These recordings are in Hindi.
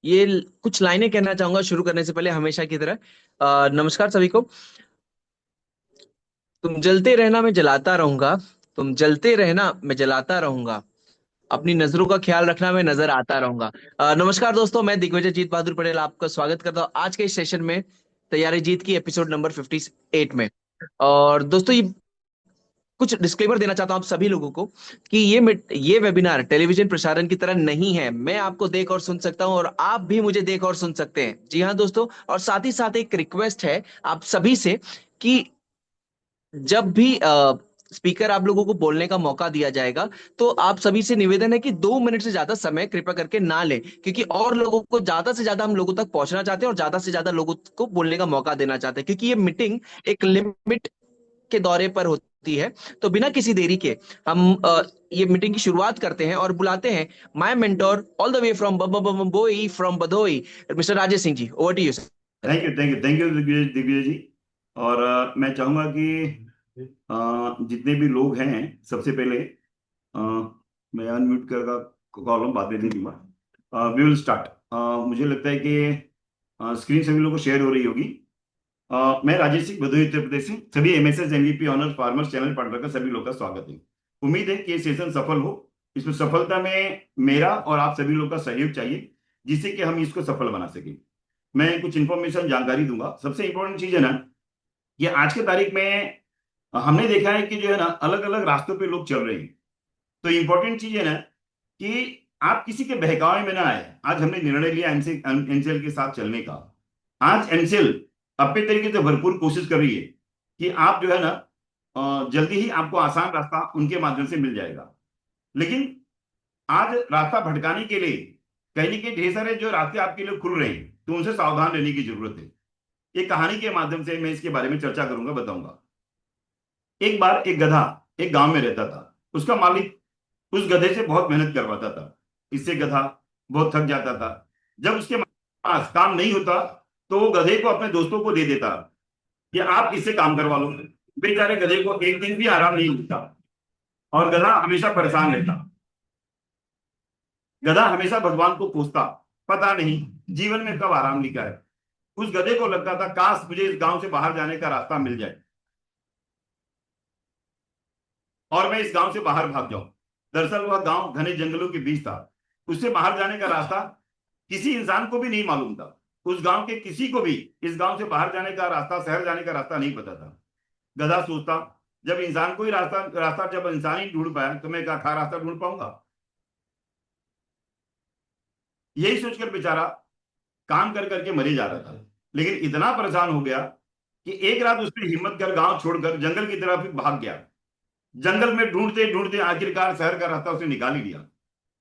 कुछ लाइनें कहना चाहूंगा शुरू करने से पहले, हमेशा की तरह। नमस्कार सभी को। तुम जलते रहना, मैं जलाता रहूंगा। तुम जलते रहना, मैं जलाता रहूंगा। अपनी नजरों का ख्याल रखना, मैं नजर आता रहूंगा। नमस्कार दोस्तों, मैं दिग्विजय जीत बहादुर पटेल आपका स्वागत करता हूँ आज के इस सेशन में, तैयारी जीत की एपिसोड नंबर 58 में। और दोस्तों, कुछ डिस्क्लेमर देना चाहता हूं आप सभी लोगों को कि ये वेबिनार टेलीविजन प्रसारण की तरह नहीं है। मैं आपको देख और सुन सकता हूं और आप भी मुझे देख और सुन सकते हैं। जी हाँ दोस्तों, और साथ ही साथ एक रिक्वेस्ट है आप सभी से कि जब भी स्पीकर आप लोगों को बोलने का मौका दिया जाएगा, तो आप सभी से निवेदन है कि 2 मिनट से ज्यादा समय कृपया करके ना लें, क्योंकि और लोगों को ज्यादा से ज्यादा हम लोगों तक पहुंचना चाहते हैं और ज्यादा से ज्यादा लोगों को बोलने का मौका देना चाहते हैं, क्योंकि ये मीटिंग एक लिमिट के दौरे पर होती है। तो बिना किसी देरी के हम ये मीटिंग की शुरुआत करते हैं और बुलाते हैं my mentor all the way from Bombay from Bhadohi, mister Rajesh Singh ji. Over to you sir. Thank you Digvijay Digvijay ji. और मैं चाहूंगा कि जितने भी लोग हैं, सबसे पहले अ, मैं अनम्यूट कर कॉलम बाद में दे दूंगा। We will start. मुझे लगता है कि स्क्रीन सभी लोगों को शेयर हो रही होगी। मैं राजेश सिंह भदोही उत्तर प्रदेश से सभी MSS MVP honours farmers channel partner का सभी लोग का स्वागत है। उम्मीद है कि ये सेशन सफल हो। इसमें सफलता में मेरा और आप सभी लोग का सहयोग चाहिए, जिससे कि हम इसको सफल बना सके। मैं कुछ इंफॉर्मेशन जानकारी दूंगा। सबसे इंपॉर्टेंट चीज है ना, कि आज के तारीख में हमने देखा है कि जो है ना, अलग अलग रास्तों पे लोग चल रहे हैं। तो इंपॉर्टेंट चीज है ना, कि आप किसी के बहकावे में ना आए। आज हमने निर्णय लिया एनसीएल के साथ चलने का। आज एनसीएल अपने तरीके से भरपूर कोशिश कर रही है कि आप जो है ना, जल्दी ही आपको आसान रास्ता उनके माध्यम से मिल जाएगा। लेकिन आज रास्ता भटकाने के लिए कहीं न कहीं ढेर सारे जो रास्ते आपके लिए खुल रहे हैं, तो उनसे सावधान रहने की जरूरत है। एक कहानी के माध्यम से मैं इसके बारे में चर्चा करूंगा, बताऊंगा। एक बार एक गधा एक गांव में रहता था। उसका मालिक उस गधे से बहुत मेहनत करवाता था। इससे गधा बहुत थक जाता था। जब उसके पास काम नहीं होता, तो वो गधे को अपने दोस्तों को दे देता कि आप इससे काम करवा लो। बेचारे गधे को एक दिन भी आराम नहीं मिलता और गधा हमेशा परेशान रहता। गधा हमेशा भगवान को कोसता, पता नहीं जीवन में कब आराम लिखा है। उस गधे को लगता था, काश मुझे इस गांव से बाहर जाने का रास्ता मिल जाए और मैं इस गांव से बाहर भाग जाऊं। दरअसल वह गांव घने जंगलों के बीच था। उससे बाहर जाने का रास्ता किसी इंसान को भी नहीं मालूम था। उस गांव के किसी को भी इस गांव से बाहर जाने का रास्ता, शहर जाने का रास्ता नहीं पता था। गधा सोचता, जब इंसान को ही रास्ता रास्ता जब इंसान ही ढूंढ पाया, तो मैं क्या खा रास्ता ढूंढ पाऊंगा। यही सोचकर बेचारा काम कर करके मरे जा रहा था। लेकिन इतना परेशान हो गया कि एक रात उसने हिम्मत कर गांव छोड़कर जंगल की तरफ भाग गया। जंगल में ढूंढते ढूंढते आखिरकार शहर का रास्ता उसने निकाल ही लिया।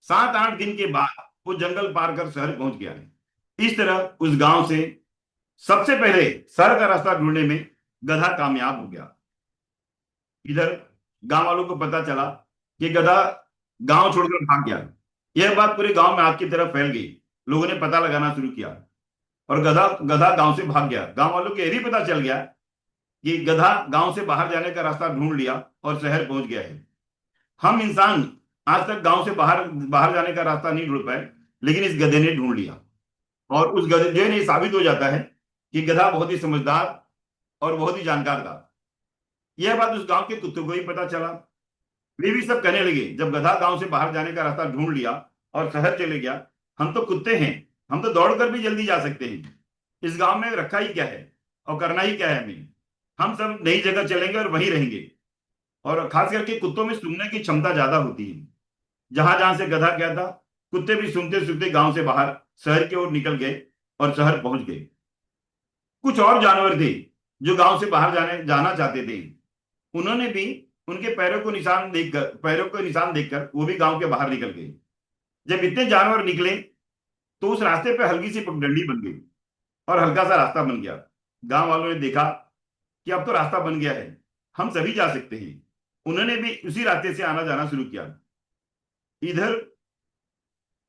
7-8 दिन के बाद वो जंगल पार कर शहर पहुंच गया है। इस तरह उस गांव से सबसे पहले शहर का रास्ता ढूंढने में गधा कामयाब हो गया। इधर गांव वालों को पता चला कि गधा गांव छोड़कर भाग गया। यह बात पूरे गांव में आग की तरफ फैल गई। लोगों ने पता लगाना शुरू किया और गधा गधा गांव से भाग गया। गांव वालों को यह भी पता चल गया कि गधा गांव से बाहर जाने का रास्ता ढूंढ लिया और शहर पहुंच गया है। हम इंसान आज तक गांव से बाहर बाहर जाने का रास्ता नहीं ढूंढ पाए, लेकिन इस गधे ने ढूंढ लिया। और उस गधे ने साबित हो जाता है कि गधा बहुत ही समझदार और बहुत ही जानकार था। यह बात उस गांव के कुत्तों को ही पता चला। वे भी सब कहने लगे, जब गधा गांव से बाहर जाने का रास्ता ढूंढ लिया और शहर चले गया, हम तो कुत्ते हैं, हम तो दौड़कर भी जल्दी जा सकते हैं। इस गांव में रखा ही क्या है और करना ही क्या है हमें। हम सब नई जगह चलेंगे और वहीं रहेंगे। और खास करके कुत्तों में सूंघने की क्षमता ज्यादा होती है। जहां जहां से गधा गया था, कुत्ते भी सूंघते सूंघते गांव से बाहर शहर की ओर निकल गए और शहर पहुंच गए। कुछ और जानवर थे जो गांव से बाहर जाना चाहते थे। उन्होंने भी उनके पैरों को निशान देखकर वो भी गांव के बाहर निकल गए। जब इतने जानवर निकले, तो उस रास्ते पे हल्की सी पगडंडी बन गई और हल्का सा रास्ता बन गया। गांव वालों ने देखा कि अब तो रास्ता बन गया है, हम सभी जा सकते हैं। उन्होंने भी उसी रास्ते से आना जाना शुरू किया। इधर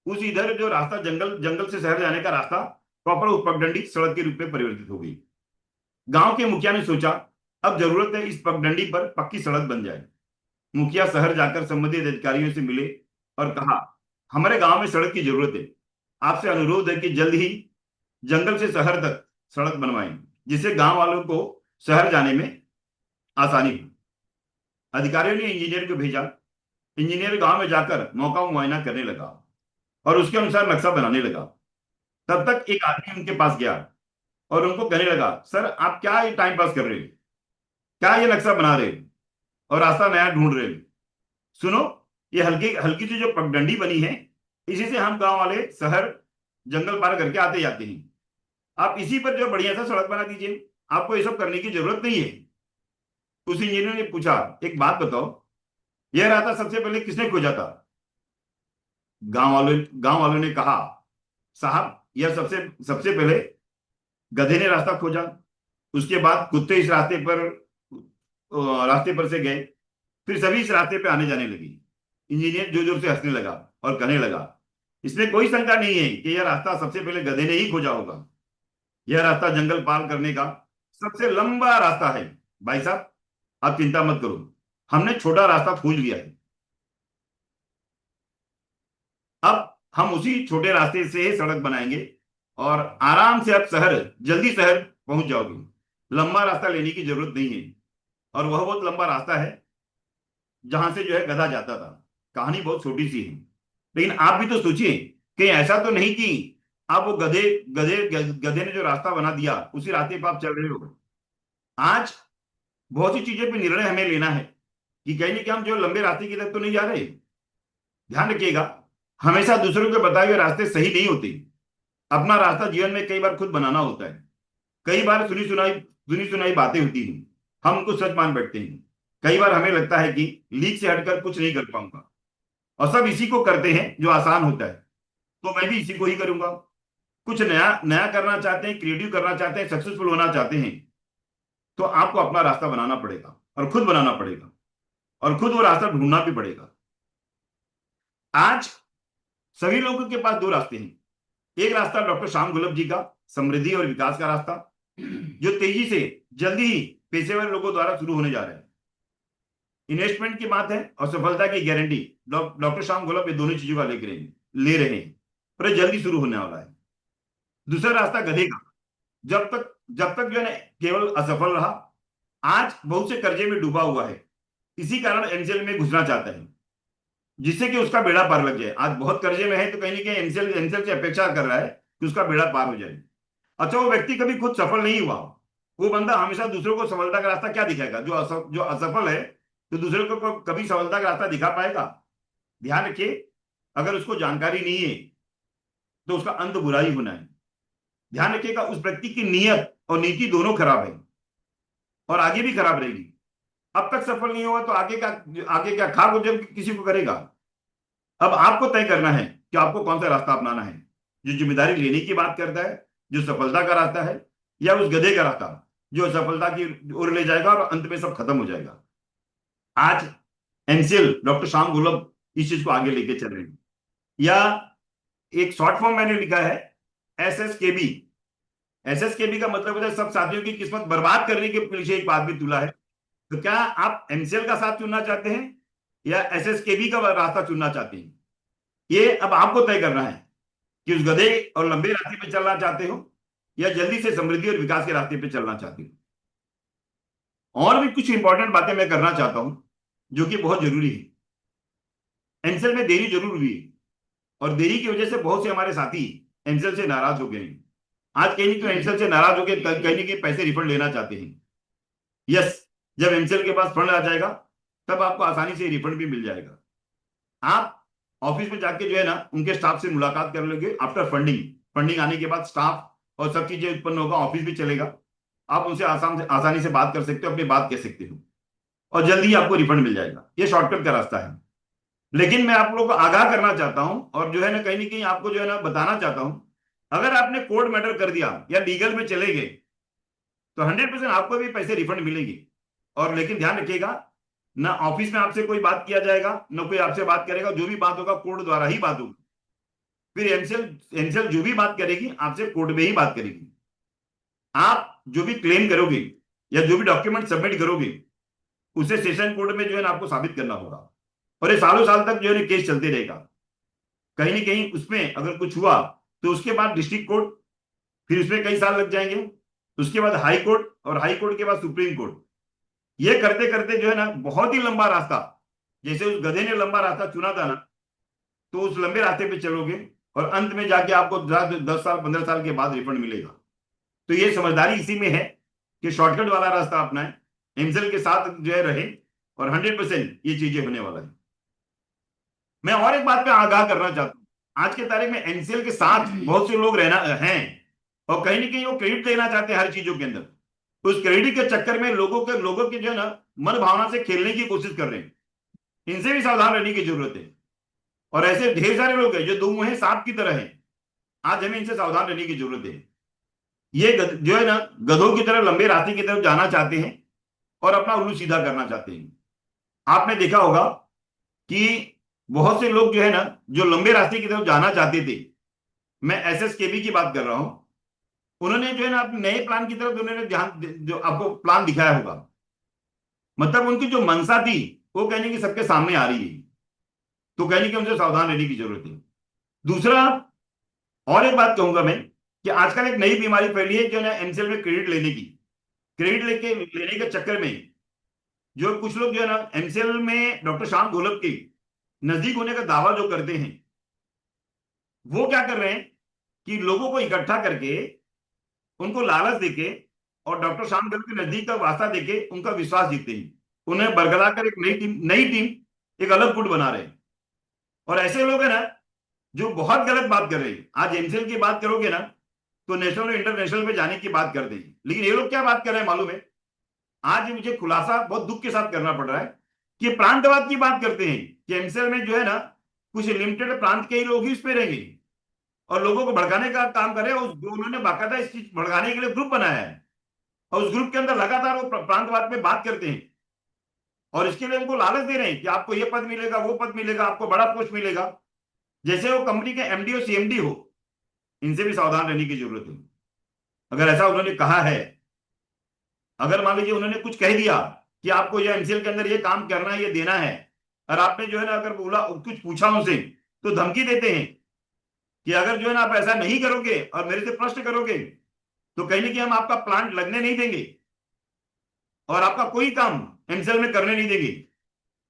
इधर जो रास्ता, जंगल जंगल से शहर जाने का रास्ता, प्रॉपर उस पगडंडी सड़क के रूप में परिवर्तित हो गई। गांव के मुखिया ने सोचा, अब जरूरत है इस पगडंडी पर पक्की सड़क बन जाए। मुखिया शहर जाकर संबंधित अधिकारियों से मिले और कहा, हमारे गांव में सड़क की जरूरत है। आपसे अनुरोध है कि जल्द ही जंगल से शहर तक सड़क बनवाएं, जिससे गांव वालों को शहर जाने में आसानी हो। अधिकारियों ने इंजीनियर को भेजा। इंजीनियर गांव में जाकर मौका मुआयना करने लगा और उसके अनुसार नक्शा बनाने लगा। तब तक एक आदमी उनके पास गया और उनको कहने लगा, सर आप क्या ये टाइम पास कर रहे हो, क्या ये नक्शा बना रहे हो और रास्ता नया ढूंढ रहे हो? सुनो, ये हल्की हल्की सी जो पगडंडी बनी है, इसी से हम गांव वाले शहर जंगल पार करके आते जाते हैं। आप इसी पर जो बढ़िया सा सड़क बना दीजिए, आपको ये सब करने की जरूरत नहीं है। उस इंजीनियर ने पूछा, एक बात बताओ, यह रास्ता सबसे पहले किसने खोजा था? गांव वालों ने कहा, साहब यह सबसे सबसे पहले गधे ने रास्ता खोजा। उसके बाद कुत्ते इस रास्ते पर से गए। फिर सभी इस रास्ते पे आने जाने लगी। इंजीनियर जोर जोर से हंसने लगा और कहने लगा, इसमें कोई शंका नहीं है कि यह रास्ता सबसे पहले गधे ने ही खोजा होगा। यह रास्ता जंगल पार करने का सबसे लंबा रास्ता है। भाई साहब, आप चिंता मत करो, हमने छोटा रास्ता खोज लिया है। अब हम उसी छोटे रास्ते से सड़क बनाएंगे और आराम से आप जल्दी शहर पहुंच जाओगे। लंबा रास्ता लेने की जरूरत नहीं है। और वह बहुत लंबा रास्ता है जहां से जो है गधा जाता था। कहानी बहुत छोटी सी है, लेकिन आप भी तो सोचिए कि ऐसा तो नहीं कि आप वो गधे गधे गधे ने जो रास्ता बना दिया उसी रास्ते पर आप चल रहे हो। आज बहुत सी चीजों पे निर्णय हमें लेना है कि कहीं ना कहीं हम जो लंबे रास्ते की तरफ तो नहीं जा रहे। ध्यान रखिएगा, हमेशा दूसरों के बताए हुए रास्ते सही नहीं होते। अपना रास्ता जीवन में कई बार खुद बनाना होता है। कई बार सुनी सुनाई बातें होती हैं, हम उनको सच मान बैठते हैं। कई बार हमें लगता है कि लीक से हटकर कुछ नहीं कर पाऊंगा, और सब इसी को करते हैं जो आसान होता है, तो मैं भी इसी को ही करूंगा। कुछ नया नया करना चाहते हैं, क्रिएटिव करना चाहते हैं, सक्सेसफुल होना चाहते हैं, तो आपको अपना रास्ता बनाना पड़ेगा और खुद बनाना पड़ेगा और खुद वो रास्ता ढूंढना भी पड़ेगा। आज सभी लोगों के पास दो रास्ते हैं। एक रास्ता डॉक्टर श्याम गुलाब जी का समृद्धि और विकास का रास्ता, जो तेजी से जल्दी ही पेशेवर लोगों द्वारा शुरू होने जा रहा है। इन्वेस्टमेंट की बात है और सफलता की गारंटी डॉक्टर श्याम गुलाब ये दोनों चीजों का ले रहे हैं, पर जल्दी शुरू होने वाला है। दूसरा रास्ता गधे का, जब तक जो है केवल असफल रहा, आज बहुत से कर्जे में डूबा हुआ है। इसी कारण एनसीएल में घुसना चाहता है, जिससे कि उसका बेड़ा पार लग जाए। आज बहुत कर्जे में है तो कहीं ना कहीं एनसीएल से अपेक्षा कर रहा है कि उसका बेड़ा पार हो जाए। अच्छा, वो व्यक्ति कभी खुद सफल नहीं हुआ, वो बंदा हमेशा दूसरों को सफलता का रास्ता क्या दिखाएगा? जो असफल है तो दूसरे को कभी सफलता का रास्ता दिखा पाएगा? ध्यान रखिए, अगर उसको जानकारी नहीं है तो उसका अंत बुरा ही होना है। ध्यान रखिएगा, उस व्यक्ति की नीयत और नीति दोनों खराब है और आगे भी खराब रहेगी। अब तक सफल नहीं हुआ तो आगे क्या खाक उद्योग किसी को करेगा? अब आपको तय करना है कि आपको कौन सा रास्ता अपनाना है, जो जिम्मेदारी लेने की बात करता है, जो सफलता का रास्ता है, या उस गधे का रास्ता जो सफलता की ओर ले जाएगा और अंत में सब खत्म हो जाएगा। आज एनसीएल डॉक्टर श्याम गुलाब इस चीज को आगे लेके चल रहे हैं। या एक शॉर्ट फॉर्म मैंने लिखा है एसएसकेबी। एसएसकेबी का मतलब होता है सब साथियों की किस्मत बर्बाद करने के पीछे एक आदमी तुला है। तो क्या आप एनसीएल का साथ चुनना चाहते हैं या एसएसकेबी का रास्ता चुनना चाहते हैं? ये अब आपको तय करना है कि उस गधे और लंबे रास्ते पे चलना चाहते हो या जल्दी से समृद्धि और विकास के रास्ते पे चलना चाहते हो। और भी कुछ इंपॉर्टेंट बातें मैं करना चाहता हूं जो कि बहुत जरूरी है। एनसीएल में देरी जरूर हुई और देरी की वजह से बहुत से हमारे साथी एनसीएल से नाराज हो गए हैं। आज कहीं नहीं तो एनसीएल से नाराज होकर कहीं ना कहीं पैसे रिफंड लेना चाहते हैं। यस, जब एनसीएल के पास फंड आ जाएगा तब आपको आसानी से रिफंड भी मिल जाएगा। आप ऑफिस में जाके जो है ना उनके स्टाफ से मुलाकात कर लोगे। आफ्टर फंडिंग आने के बाद स्टाफ और सब चीजें उत्पन्न होगा, ऑफिस भी चलेगा। आप उनसे आसानी से बात कर सकते हो, अपनी बात कह सकते हो और जल्दी आपको रिफंड मिल जाएगा। ये शॉर्टकट का रास्ता है। लेकिन मैं आप लोगों को आगाह करना चाहता हूं और जो है ना कहीं आपको जो है ना बताना चाहता हूं, अगर आपने कोर्ट मैटर कर दिया या लीगल में चले गए तो 100% आपको भी पैसे रिफंड मिलेंगे। और लेकिन ध्यान रखिएगा, ना ऑफिस में आपसे कोई बात किया जाएगा, ना कोई आपसे बात करेगा। जो भी बात होगा कोर्ट द्वारा ही बात होगी। फिर एनसीएल जो भी बात करेगी आपसे कोर्ट में ही बात करेगी। आप जो भी क्लेम करोगे या जो भी डॉक्यूमेंट सबमिट करोगे उसे सेशन कोर्ट में जो है ना आपको साबित करना होगा। और ये सालों साल तक जो है केस चलते रहेगा। कहीं ना कहीं उसमें अगर कुछ हुआ तो उसके बाद डिस्ट्रिक्ट कोर्ट, फिर उसमें कई साल लग जाएंगे। उसके बाद हाई कोर्ट, और हाई कोर्ट के बाद सुप्रीम कोर्ट। ये करते करते जो है ना बहुत ही लंबा रास्ता, जैसे उस गधे ने लंबा रास्ता चुना था ना, तो उस लंबे रास्ते पे चलोगे और अंत में जाके आपको 10 साल 15 साल के बाद रिफंड मिलेगा। तो ये समझदारी इसी में है कि शॉर्टकट वाला रास्ता अपनाएं, एमसेल के साथ जो है रहे, और 100% ये चीजें होने वाला है। मैं और एक बात पे आगाह करना चाहता हूँ, आज के तारीख में एनसीएल के साथ बहुत से लोग रहना हैं, और कहीं ना कहीं वो क्रेडिट लेना चाहते हैं हर चीजों के अंदर। तो उस क्रेडिट के चक्कर में लोगों के जो है ना मन भावना से खेलने की कोशिश कर रहे हैं। इनसे भी सावधान रहने की जरूरत है। और ऐसे ढेर सारे लोग हैं जो दो मुंहे सांप की तरह हैं। आज हमें इनसे सावधान रहने की जरूरत है। ये जो है ना गधों की तरह लंबे रास्ते की तरफ जाना चाहते हैं और अपना उल्लू सीधा करना चाहते हैं। आपने देखा होगा कि बहुत से लोग जो है ना जो लंबे रास्ते की तरफ जाना चाहते थे, मैं एसएसकेबी की बात कर रहा हूं, उन्होंने जो है ना अपने नए प्लान की तरफ उन्होंने ध्यान, जो आपको प्लान दिखाया होगा, मतलब उनकी जो मंशा थी वो कहने की सबके सामने आ रही है। तो कहने की उनसे सावधान रहने की जरूरत है। दूसरा, और एक बात कहूंगा मैं, कि आजकल एक नई बीमारी फैली है जो है ना एमसीएल में क्रेडिट लेने की। क्रेडिट लेने के चक्कर में जो कुछ लोग जो है ना एमसीएल में डॉक्टर श्याम घोलप के नजदीक होने का दावा जो करते हैं, वो क्या कर रहे हैं कि लोगों को इकट्ठा करके उनको लालच देके और डॉक्टर श्याम घोलप के नजदीक का वास्ता देके उनका विश्वास जीतते हैं। उन्हें बरगला कर एक नई टीम एक अलग गुट बना रहे हैं। और ऐसे लोग हैं ना जो बहुत गलत बात कर रहे हैं। आज एमसीएल की बात करोगे ना तो नेशनल और इंटरनेशनल पे जाने की बात करते हैं, लेकिन ये लोग क्या बात कर रहे हैं मालूम है? आज मुझे खुलासा बहुत दुख के साथ करना पड़ रहा है कि प्रांतवाद की बात करते हैं कि एमसीएल में जो है ना कुछ लिमिटेड प्रांत के ही लोग ही उस पे रहेंगे, और लोगों को भड़काने का काम कर रहे हैं। उन्होंने बाकायदा इस चीज भड़काने के लिए ग्रुप बनाया है, और उस ग्रुप के अंदर लगातार वो प्रांतवाद में बात करते हैं, और इसके लिए उनको लालच दे रहे हैं कि आपको ये पद मिलेगा, वो पद मिलेगा, आपको बड़ा पोस्ट मिलेगा, जैसे वो कंपनी के एमडी और सीएमडी हो। इनसे भी सावधान रहने की जरूरत है। अगर ऐसा उन्होंने कहा है, अगर मान लीजिए उन्होंने कुछ कह दिया कि आपको ये एमसीएल के अंदर ये काम करना है, ये देना है, और आपने जो है ना अगर बोला कुछ पूछा उनसे, तो धमकी देते हैं कि अगर जो है ना आप ऐसा नहीं करोगे और मेरे से प्रश्न करोगे तो कहीं ना कहीं हम आपका प्लांट लगने नहीं देंगे और आपका कोई काम एमसीएल में करने नहीं देंगे।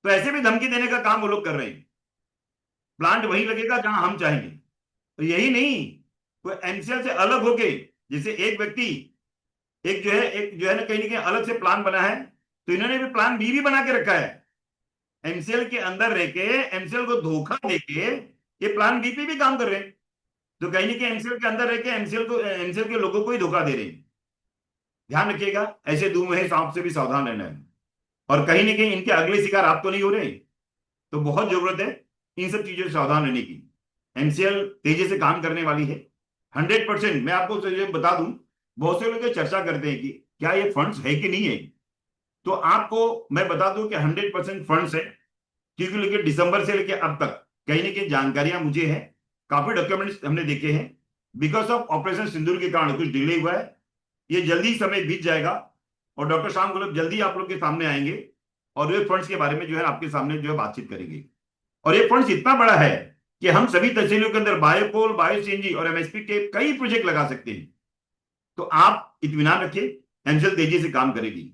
तो ऐसे भी धमकी देने का काम वो लोग कर रहे हैं। प्लांट वहीं लगेगा जहां हम चाहेंगे। तो यही नहीं, वो एमसीएल से अलग होके, जैसे एक जो है ना कहीं ना कहीं अलग से प्लान बना है, तो इन्होंने भी प्लान बी भी बना के रखा है। एमसीएल के अंदर रह के एमसीएल को धोखा देके ये प्लान बी पे भी काम कर रहे हैं। तो कहीं ना कहीं एमसीएल के अंदर रह के एमसीएल के लोगों को ही धोखा दे रहे हैं। ध्यान रखिएगा, ऐसे दुमुहे सांप से भी सावधान रहना है। और कहीं ना कहीं इनके अगले शिकार आप तो नहीं हो रहे, तो बहुत जरूरत है इन सब चीजों से सावधान रहने की। एमसीएल तेजी से काम करने वाली है 100%। मैं आपको बता दूं, बहुत से लोग ये चर्चा करते हैं कि क्या ये फंड्स है कि नहीं है। तो आपको मैं बता दूं कि 100% फंड्स है, क्योंकि लेके दिसंबर से लेके अब तक कहीं ना कहीं जानकारियां मुझे है, काफी डॉक्यूमेंट्स हमने देखे हैं। बिकॉज ऑफ ऑपरेशन सिंदूर के कारण कुछ डिले हुआ है। ये जल्दी समय बीत जाएगा, और डॉक्टर श्याम गुलाब जल्दी आप लोग के सामने आएंगे और ये फंड्स के बारे में जो है आपके सामने जो है बातचीत करेंगे। और ये फंड्स इतना बड़ा है कि हम सभी तहसीलों के अंदर बायोपोल, बायोसीएनजी और एमएसपी के कई प्रोजेक्ट लगा सकते हैं। तो आप इत्मीनान रखिए, एमसेल तेजी से काम करेगी,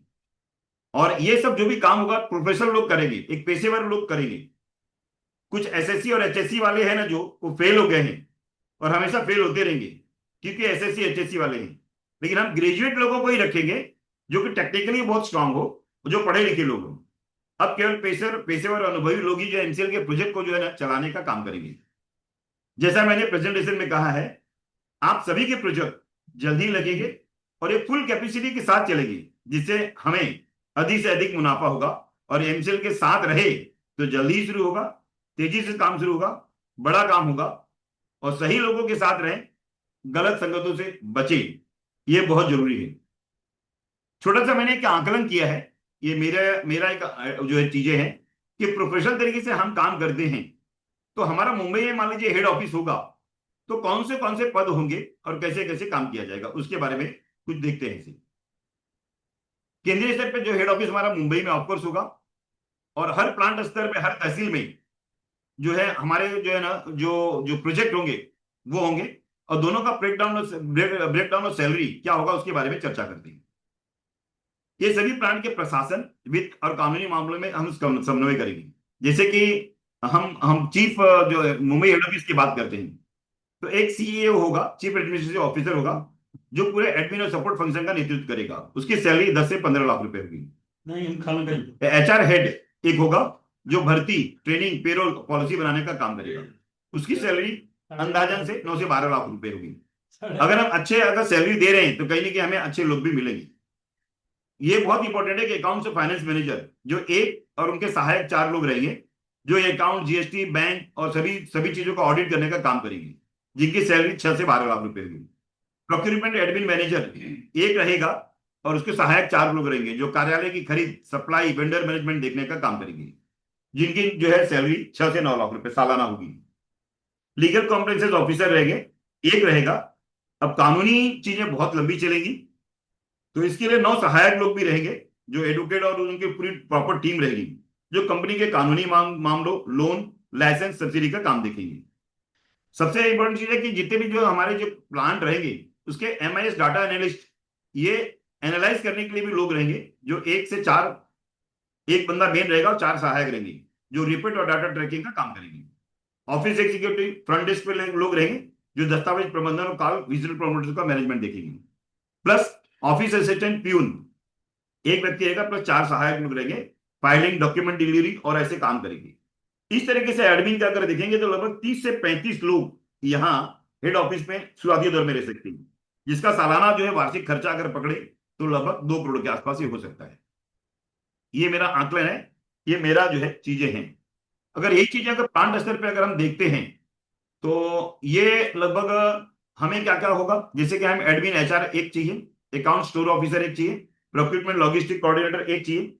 और ये सब जो भी काम होगा प्रोफेशनल लोग करेंगे, एक पेशेवर लोग करेंगे। कुछ एसएससी और एचएससी वाले हैं ना जो वो फेल हो गए हैं और हमेशा फेल होते रहेंगे, क्योंकि एसएससी एचएससी वाले हैं। लेकिन हम ग्रेजुएट लोगों को ही रखेंगे जो कि टेक्निकली बहुत स्ट्रांग हो, जो पढ़े लिखे लोग हो। अब केवल पेशेवर और अनुभवी लोग ही जो एमसीएल के प्रोजेक्ट को जो है ना चलाने का काम करेंगे। जैसा मैंने प्रेजेंटेशन में कहा है, आप सभी के प्रोजेक्ट जल्दी लगेंगे और ये फुल कैपेसिटी के साथ चलेगी, जिससे हमें अधिक से अधिक मुनाफा होगा। और एमसीएल के साथ रहे तो जल्दी ही शुरू होगा, तेजी से काम शुरू होगा, बड़ा काम होगा। और सही लोगों के साथ रहें, गलत संगतों से बचे, ये बहुत जरूरी है। छोटा सा मैंने एक आकलन किया है, ये मेरा मेरा एक जो है चीजें हैं कि प्रोफेशनल तरीके से हम काम करते हैं, तो हमारा मुंबई में मान लीजिए हेड ऑफिस होगा, तो कौन से पद होंगे और कैसे कैसे काम किया जाएगा, उसके बारे में कुछ देखते हैं। केंद्रीय स्तर पे जो हेड ऑफिस हमारा मुंबई में ऑफकोर्स होगा, और हर प्लांट स्तर पे, हर तहसील में जो है हमारे जो है ना जो जो प्रोजेक्ट होंगे वो होंगे। और दोनों का ब्रेकडाउन ऑफ सैलरी क्या होगा उसके बारे में चर्चा करते हैं। ये सभी प्लांट के प्रशासन, वित्त और कानूनी मामलों में हम समन्वय करेंगे। जैसे कि हम चीफ जो है मुंबई हेड ऑफिस की बात करते हैं, तो एक सीईओ होगा, चीफ एडमिनिस्ट्रेटिव ऑफिसर होगा, जो पूरे एडमिन और सपोर्ट फंक्शन का नेतृत्व करेगा। उसकी सैलरी 10 से 15 लाख रुपए होगी। नहीं, हम खाना करेंगे। एचआर हेड एक होगा, जो भर्ती, ट्रेनिंग, पेरोल पॉलिसी बनाने का काम करेगा। उसकी सैलरी अंदाजन से 9 से 12 लाख रुपए होगी। अगर सैलरी दे रहे हैं तो कहीं ना कहीं हमें अच्छे लोग भी मिलेंगे। ये बहुत इंपॉर्टेंट है कि अकाउंट्स और फाइनेंस मैनेजर जो एक और उनके सहायक 4 लोग रहेंगे, जो ये अकाउंट, जीएसटी, बैंक और सभी सभी चीजों का ऑडिट करने का काम करेंगे, जिनकी सैलरी 6 से 12 लाख रुपए होगी। प्रोक्यूरमेंट एडमिन मैनेजर एक रहेगा और उसके सहायक 4 लोग रहेंगे, जो कार्यालय की खरीद, सप्लाई, वेंडर मैनेजमेंट देखने का काम करेंगे, जिनकी जो है सैलरी 6 से 9 लाख रुपए सालाना होगी। लीगल कॉम्प्लेंसेस ऑफिसर रहेंगे, एक रहेगा। अब कानूनी चीजें बहुत लंबी चलेगी, तो इसके लिए 9 सहायक लोग भी रहेंगे, जो एडवोकेट और उनकी पूरी प्रॉपर टीम रहेगी, जो कंपनी के कानूनी मामलों, लोन, लाइसेंस, सब्सिडी का काम देखेंगे। सबसे इंपॉर्टेंट चीज है कि जितने भी जो हमारे जो प्लांट रहेंगे, उसके एमआईएस डाटा एनालिस्ट, ये एनालाइज करने के लिए भी लोग रहेंगे, जो 1 से 4, एक बंदा मेन रहेगा और 4 सहायक रहेंगे, जो रिपोर्ट और डाटा ट्रैकिंग का काम करेंगे। ऑफिस एग्जीक्यूटिव, फ्रंट डेस्क पे लोग रहेंगे, जो दस्तावेज प्रबंधन और कॉल विजिटल प्रमोटर का मैनेजमेंट देखेंगे। प्लस ऑफिस असिस्टेंट, प्यून एक व्यक्ति रहेगा, प्लस 4 सहायक लोग रहेंगे, फाइलिंग, डॉक्यूमेंट डिलीवरी और ऐसे काम करेंगे। इस तरीके से एडमिन का अगर देखेंगे तो लगभग 30 से 35 लोग यहाँ हेड ऑफिस में शुरुआती दौर में रह सकते हैं, जिसका सालाना जो है वार्षिक खर्चा अगर पकड़े तो लगभग 2 करोड़ के आसपास ही हो सकता है। ये मेरा आंकलन है, ये मेरा जो है चीजें हैं। अगर यही चीजें अगर प्लांट स्तर पे अगर हम देखते हैं, तो ये लगभग हमें क्या क्या होगा, जैसे कि हम एडमिन एचआर एक चाहिए, अकाउंट स्टोर ऑफिसर एक चाहिए, प्रोक्यूरमेंट लॉजिस्टिक कोऑर्डिनेटर एक चाहिए,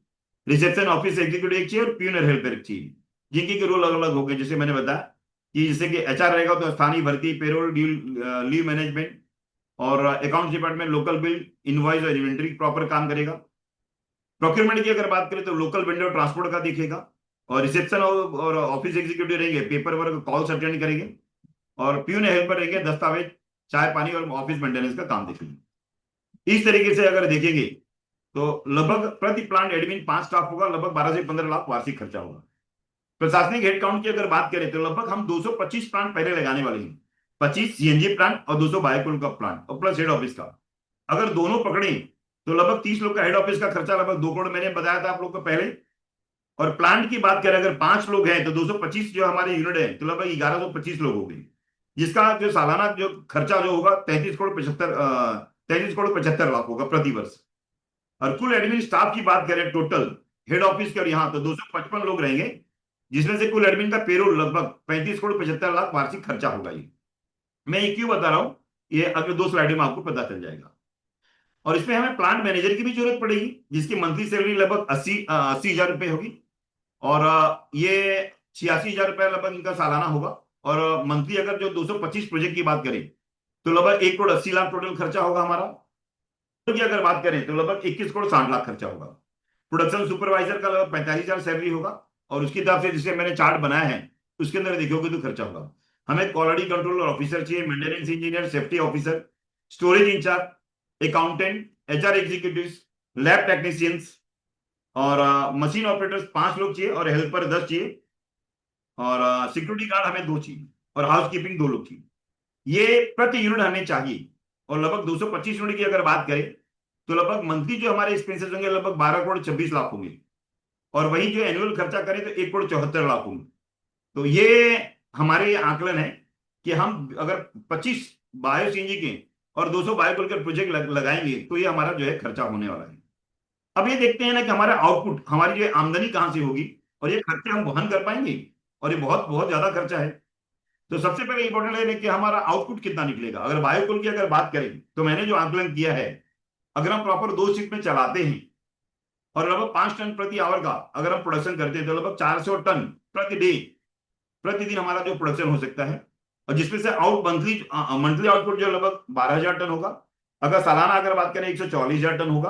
रिसेप्शन ऑफिस एग्जीक्यूटिव एक चाहिए और प्यूनर हेल्पर एक चाहिए, जिनकी के रोल अलग अलग हो गए। जैसे मैंने बताया कि जैसे कि एचआर रहेगा तो स्थानीय भर्ती, पेरोल, लीव मैनेजमेंट और accounts department local bill, invoice और इन्वेंटरी प्रॉपर काम करेगा। प्रोक्योरमेंट की अगर बात करें तो लोकल वेंडर ट्रांसपोर्ट का दिखेगा, और रिसेप्शन और ऑफिस एग्जीक्यूटिव रहेंगे, पेपर वर्क, कॉल्स अटेंड करेंगे, और प्यून हेल्पर रहेंगे, दस्तावेज, चाय पानी और ऑफिस मेंटेनेंस का काम देखेंगे। इस तरीके से अगर देखेंगे तो लगभग प्रति प्लांट एडमिन 5 स्टाफ होगा, लगभग 12 से 15 लाख वार्षिक खर्चा होगा। प्रशासनिक हेडकाउंट की अगर बात करें तो लगभग हम 225 प्लांट पहले लगाने वाले हैं, 25 सीएनजी प्लांट और 200 बायोकोल का प्लांट और प्लस हेड ऑफिस का। अगर दोनों पकड़े तो लगभग 30 लोग का हेड ऑफिस का खर्चा लगभग 2 करोड़ मैंने बताया था आप लोग को पहले। और प्लांट की बात करें, अगर 5 लोग हैं तो 225 जो हमारे यूनिट है तो लगभग 1125 लोग हो गए, जिसका जो सालाना जो खर्चा जो होगा 33 करोड़ 75 लाख होगा प्रति वर्ष। और कुल एडमिन स्टाफ की बात करें टोटल हेड ऑफिस के और यहाँ तो 255 लोग रहेंगे, जिसमें से कुल एडमिन का पेरोल लगभग 35 करोड़ 75 लाख वार्षिक खर्चा होगा। ये मैं ये क्यों बता रहा हूं, ये अगले 2 स्लाइड में आपको पता चल जाएगा। और इसमें हमें प्लांट मैनेजर की भी जरूरत पड़ेगी, जिसकी मंथली सैलरी लगभग 80 हजार रुपए होगी, और ये 86 हजार रुपए लगभग इनका सालाना होगा। और मंथली अगर जो 225 प्रोजेक्ट की बात करें तो लगभग 1 करोड़ 80 लाख टोटल खर्चा होगा हमारा। की अगर बात करें तो लगभग 21 करोड़ 60 लाख खर्चा होगा। प्रोडक्शन सुपरवाइजर का लगभग 45 हजार सैलरी होगा, और उसकी तरफ से जिसे मैंने चार्ट बनाया है उसके अंदर देखोगे तो खर्चा होगा। हमें क्वालिटी कंट्रोल ऑफिसर चाहिए, maintenance engineer, safety officer, storage incharge, accountant, HR executive, lab technicians और मशीन ऑपरेटर्स 5 लोग चाहिए, और हेल्पर 10 चाहिए, और सिक्योरिटी गार्ड हमें 2 चाहिए, और हाउस कीपिंग 2 लोग चाहिए। ये प्रति यूनिट हमें चाहिए। और लगभग 225 यूनिट की अगर बात करें तो लगभग मंथली जो हमारे एक्सपेंसेस होंगे लगभग 12 करोड़ 26 लाख होंगे, और वही जो एनुअल खर्चा करें तो 1 करोड़ 74 लाख होंगे। तो ये हमारे आकलन है कि हम अगर 25 बायो सीएनजी के और 200 बायोकोल के प्रोजेक्ट लगाएंगे तो ये हमारा जो है खर्चा होने वाला है। अब ये देखते हैं ना कि हमारा आउटपुट, हमारी जो आमदनी कहां से होगी, और ये खर्चे हम वहन कर पाएंगे, और ये बहुत बहुत ज्यादा खर्चा है। तो सबसे पहले इंपॉर्टेंट है कि हमारा आउटपुट कितना निकलेगा। अगर बायोकोल की अगर बात करें तो मैंने जो आकलन किया है, अगर हम प्रॉपर 2 शिफ्ट में चलाते हैं और लगभग 5 टन प्रति आवर का अगर हम प्रोडक्शन करते हैं तो लगभग 400 टन प्रति डे, प्रतिदिन हमारा जो प्रोडक्शन हो सकता है, और जिसमें से मंथली आउटपुट जो लगभग 12 हजार टन होगा। अगर सालाना अगर बात करें 144 हजार टन होगा,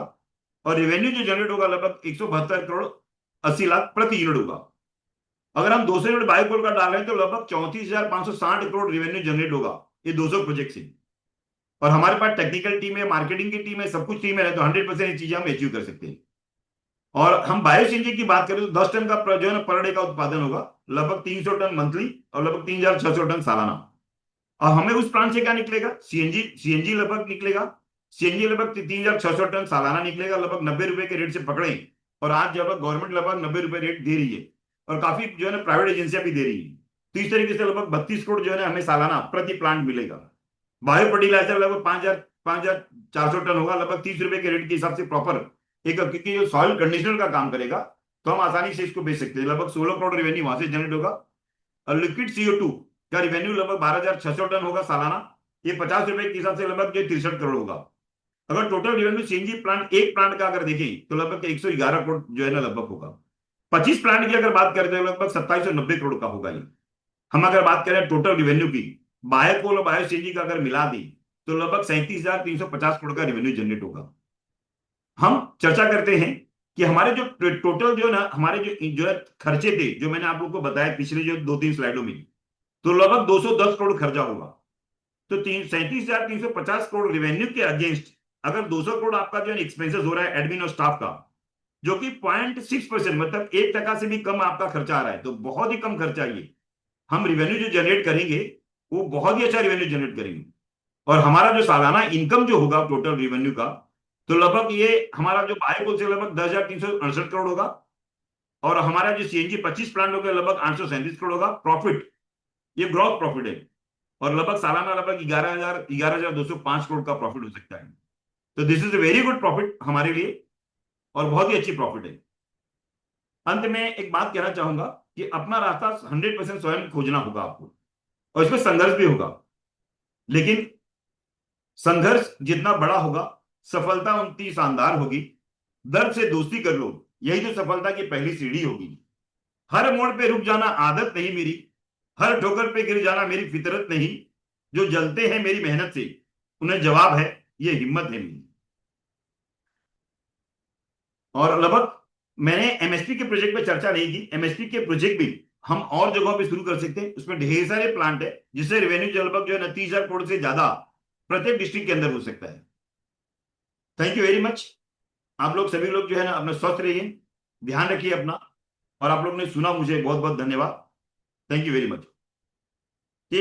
और रेवेन्यू जो जनरेट होगा लगभग 172 करोड़ 80 लाख प्रति यूनिट होगा। अगर हम 200 यूनिट बायोकोल का डाल रहे हैं तो लगभग 34,560 करोड़ रेवेन्यू जनरेट होगा ये 200 प्रोजेक्ट से। और हमारे पास टेक्निकल टीम है, मार्केटिंग की टीम है, सब कुछ टीम है, तो 100% ये चीजें हम अचीव कर सकते हैं। और हम बायो सीएनजी की बात करें तो 10 टन का जो है ना पर डे का उत्पादन होगा, लगभग 300 टन मंथली और लगभग 3600 टन सालाना। और हमें उस प्लांट से क्या निकलेगा, सीएनजी, सीएनजी लगभग निकलेगा, सीएनजी लगभग 3600 टन सालाना निकलेगा, लगभग 90 रुपए के रेट से पकड़े। और आज जब गवर्नमेंट लगभग 90 रुपए रेट दे रही है, और काफी जो है ना प्राइवेट एजेंसियां भी दे रही है, तो इस तरीके से लगभग 32 करोड़ जो है ना हमें सालाना प्रति प्लांट मिलेगा। बायो फर्टिलाइजर लगभग 5400 टन होगा, लगभग 30 रुपए के रेट के हिसाब से प्रॉपर एक, क्योंकि जो सॉइल कंडीशनर का काम करेगा तो हम आसानी से इसको बेच सकते हैं। लगभग 16 करोड़ रेवेन्यू वहां से जनरेट होगा। और लिक्विड CO2 का रेवेन्यू लगभग 12600 टन होगा सालाना। ये 50 रुपए के हिसाब से लगभग जो 63 करोड़ होगा। अगर टोटल रेवेन्यू सीएनजी प्लांट, एक प्लांट का अगर देखें तो लगभग 111 करोड़ जो है ना लगभग होगा। 25 प्लांट की अगर बात करें तो लगभग 2790 करोड़ का होगा ये। हम अगर बात करें टोटल रेवेन्यू की, बायोकोल और बायो सीएनजी का अगर मिला दी तो लगभग 37,350 करोड़ का रेवेन्यू जनरेट होगा। हम चर्चा करते हैं कि हमारे जो टोटल जो ना हमारे जो है खर्चे थे, जो मैंने आप लोगों को बताया पिछले जो 2-3 स्लाइडों में, तो लगभग 210 करोड़ खर्चा होगा। तो 37,350 करोड़ रेवेन्यू के अगेंस्ट अगर 200 करोड़ आपका जो है एक्सपेंसेस हो रहा है एडमिन और स्टाफ का, जो कि 0.6%, मतलब 1% से भी कम आपका खर्चा आ रहा है, तो बहुत ही कम खर्चा ये। हम रेवेन्यू जो जनरेट करेंगे वो बहुत ही अच्छा रेवेन्यू जनरेट करेंगे। और हमारा जो सालाना इनकम जो होगा टोटल रेवेन्यू का, तो लगभग ये हमारा जो बायोकोल से लगभग 10,368 करोड़ होगा। और हमारा जो सीएनजी 25 प्लांट होगा लगभग 837 करोड़ होगा प्रॉफिट, ये ग्रॉस प्रॉफिट है। और लगभग सालाना लगभग 11,205 करोड़ का प्रॉफिट हो सकता है। तो this is a very good profit हमारे लिए, और बहुत ही अच्छी प्रॉफिट है। अंत में एक बात कहना चाहूंगा कि अपना रास्ता 100% स्वयं खोजना होगा आपको, और इसमें संघर्ष भी होगा। लेकिन संघर्ष जितना बड़ा होगा, सफलता उतनी शानदार होगी। दर्द से दोस्ती कर लो, यही तो सफलता की पहली सीढ़ी होगी। हर मोड़ पे रुक जाना आदत नहीं मेरी, हर ठोकर पे गिर जाना मेरी फितरत नहीं। जो जलते हैं मेरी मेहनत से, उन्हें जवाब है ये हिम्मत है मेरी। और लगभग मैंने एमएसपी के प्रोजेक्ट पे चर्चा नहीं की, एमएसपी के प्रोजेक्ट भी हम और जगहों पे शुरू कर सकते हैं। उसमें ढेर सारे प्लांट है, जिससे रेवेन्यू लगभग जो है 30,000 करोड़ से ज्यादा प्रत्येक डिस्ट्रिक्ट के अंदर हो सकता है। Thank you very much. आप लोग सभी लोग जो है ना अपना स्वस्थ रहिए, ध्यान रखिए अपना। और आप लोग ने सुना, मुझे बहुत बहुत धन्यवाद। Thank you very much.